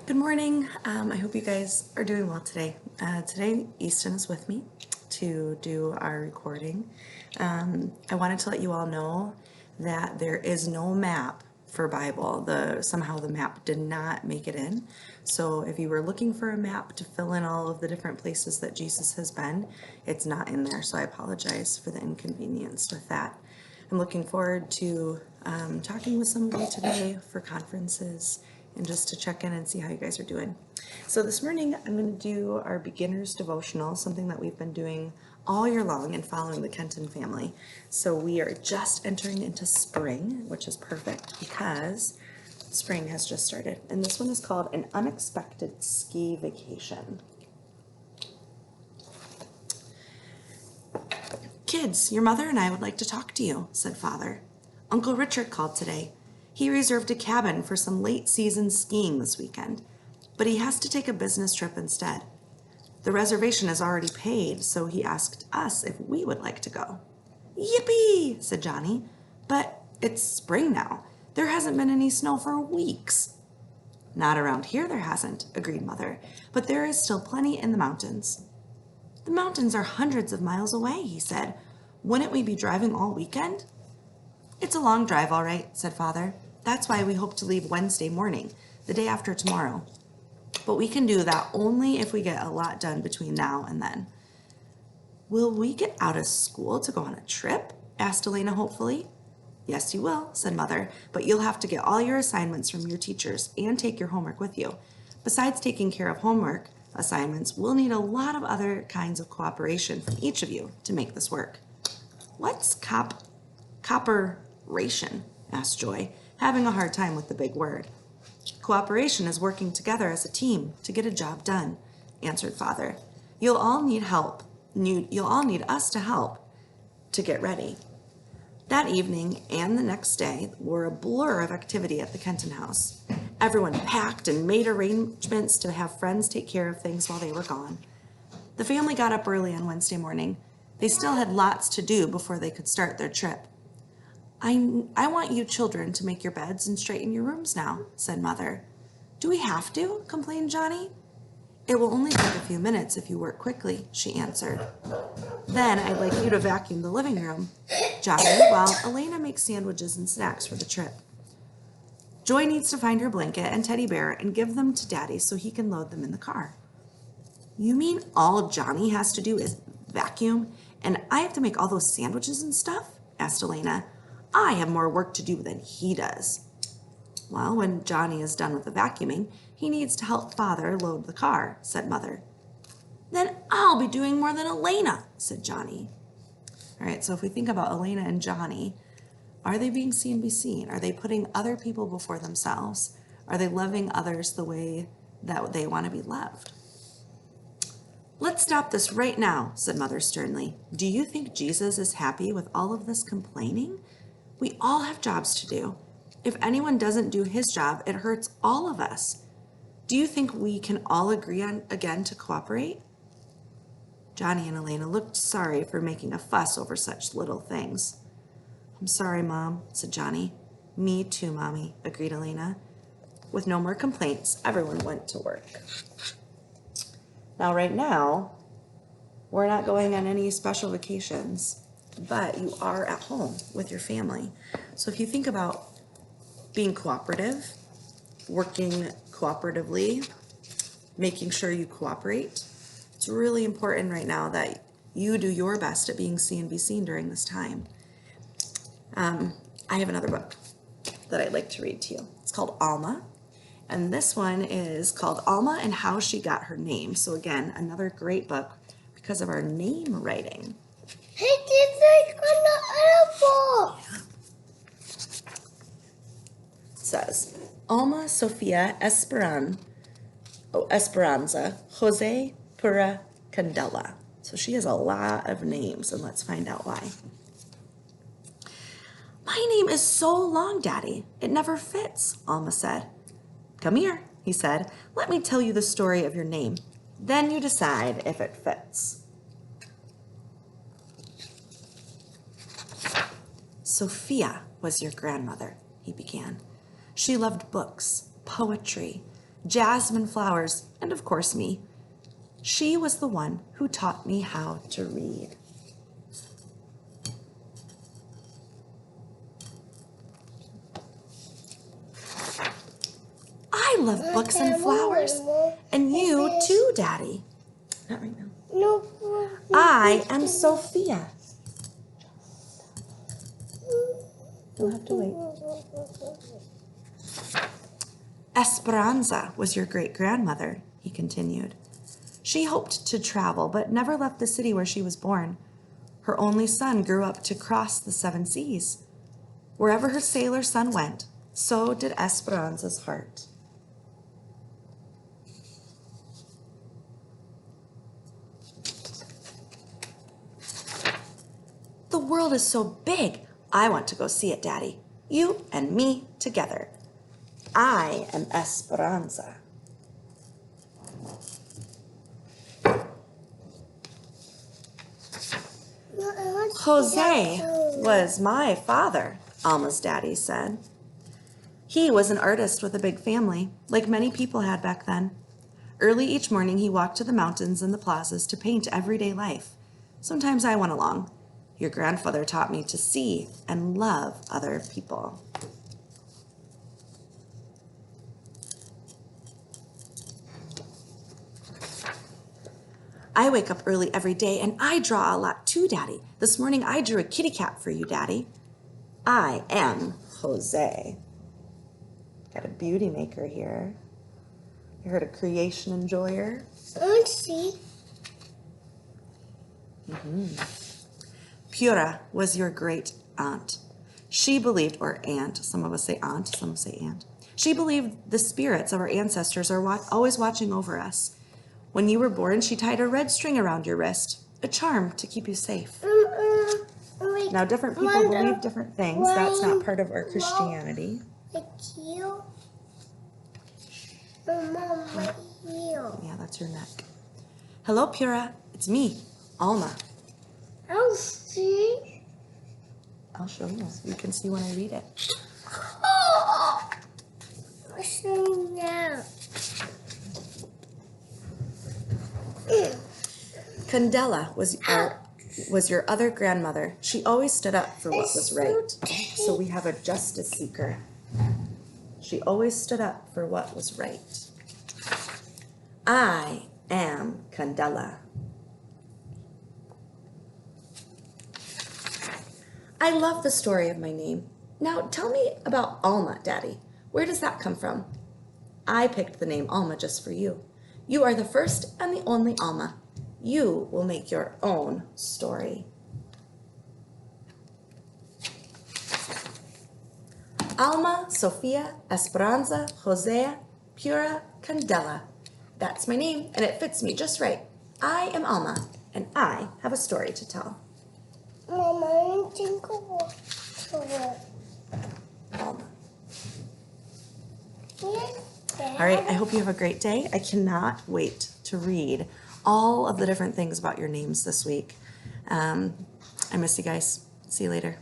Good morning. I hope you guys are doing well today. Today, Easton is with me to do our recording. I wanted to let you all know that there is no map for Bible. Somehow the map did not make it in. So if you were looking for a map to fill in all of the different places that Jesus has been, it's not in there. So I apologize for the inconvenience with that. I'm looking forward to talking with some of you today for conferences and just to check in and see how you guys are doing. So this morning I'm going to do our beginner's devotional, something that we've been doing all year long and following the Kenton family. So we are just entering into spring, which is perfect because spring has just started. And this one is called An Unexpected Ski Vacation. Kids, your mother and I would like to talk to you, said Father. Uncle Richard called today. He reserved a cabin for some late season skiing this weekend, but he has to take a business trip instead. The reservation is already paid, so he asked us if we would like to go. Yippee, said Johnny, but it's spring now. There hasn't been any snow for weeks. Not around here there hasn't, agreed Mother, but there is still plenty in the mountains. The mountains are hundreds of miles away, he said. Wouldn't we be driving all weekend? It's a long drive, all right, said Father. That's why we hope to leave Wednesday morning, the day after tomorrow. But we can do that only if we get a lot done between now and then. Will we get out of school to go on a trip? Asked Elena hopefully. Yes, you will, said Mother, but you'll have to get all your assignments from your teachers and take your homework with you. Besides taking care of homework assignments, we'll need a lot of other kinds of cooperation from each of you to make this work. What's cooperation? Asked Joy, having a hard time with the big word. Cooperation is working together as a team to get a job done, answered Father. You'll all need help. You'll all need us to help to get ready. That evening and the next day were a blur of activity at the Kenton house. Everyone packed and made arrangements to have friends take care of things while they were gone. The family got up early on Wednesday morning. They still had lots to do before they could start their trip. I want you children to make your beds and straighten your rooms now, said Mother. Do we have to? Complained Johnny. It will only take a few minutes if you work quickly, she answered. Then I'd like you to vacuum the living room, Johnny, while Elena makes sandwiches and snacks for the trip. Joy needs to find her blanket and teddy bear and give them to Daddy so he can load them in the car. You mean all Johnny has to do is vacuum and I have to make all those sandwiches and stuff? Asked Elena. I have more work to do than he does. Well, when Johnny is done with the vacuuming, he needs to help Father load the car, said Mother. Then I'll be doing more than Elena, said Johnny. All right, so if we think about Elena and Johnny, are they being seen be seen? Are they putting other people before themselves? Are they loving others the way that they want to be loved? Let's stop this right now, said Mother sternly. Do you think Jesus is happy with all of this complaining? We all have jobs to do. If anyone doesn't do his job, it hurts all of us. Do you think we can all agree on again to cooperate? Johnny and Elena looked sorry for making a fuss over such little things. I'm sorry, Mom, said Johnny. Me too, Mommy, agreed Elena. With no more complaints, everyone went to work. Now, right now, we're not going on any special vacations, but you are at home with your family. So if you think about being cooperative, working cooperatively, making sure you cooperate, it's really important right now that you do your best at being seen and be seen during this time. I have another book that I'd like to read to you. It's called Alma, and this one is called Alma and How She Got Her Name. So again, another great book because of our name writing. Hey, this is gonna It says, Alma Sofia Esperanza Jose Pura Candela. So she has a lot of names, and let's find out why. My name is so long, Daddy. It never fits, Alma said. Come here, he said. Let me tell you the story of your name. Then you decide if it fits. Sophia was your grandmother, he began. She loved books, poetry, jasmine flowers, and of course me. She was the one who taught me how to read. I love books and flowers, and you too, Daddy. Not right now. No. I am Sophia. You'll have to wait. Esperanza was your great-grandmother, he continued. She hoped to travel, but never left the city where she was born. Her only son grew up to cross the 7 seas. Wherever her sailor son went, so did Esperanza's heart. The world is so big. I want to go see it, Daddy. You and me together. I am Esperanza. Jose was my father, Alma's daddy said. He was an artist with a big family, like many people had back then. Early each morning, he walked to the mountains and the plazas to paint everyday life. Sometimes I went along. Your grandfather taught me to see and love other people. I wake up early every day and I draw a lot too, Daddy. This morning I drew a kitty cat for you, Daddy. I am Jose. Got a beauty maker here. You heard a creation enjoyer? Let's see. Pura was your great aunt. She believed, or aunt, some of us say aunt, some say aunt. She believed the spirits of our ancestors are always watching over us. When you were born, she tied a red string around your wrist, a charm to keep you safe. Now, different people believe different things. That's not part of our Christianity. Like you? Mom, like you. Yeah, that's your neck. Hello, Pura. It's me, Alma. I'll see. I'll show you. You can see when I read it. So now. Candela was your other grandmother. She always stood up for what was right. So we have a justice seeker. She always stood up for what was right. I am Candela. I love the story of my name. Now tell me about Alma, Daddy. Where does that come from? I picked the name Alma just for you. You are the first and the only Alma. You will make your own story. Alma, Sofia, Esperanza, Josea, Pura, Candela. That's my name, and it fits me just right. I am Alma, and I have a story to tell. Mama, I think Alma. Alma. Yes, Dad. All right, I hope you have a great day. I cannot wait to read all of the different things about your names this week. I miss you guys. See you later.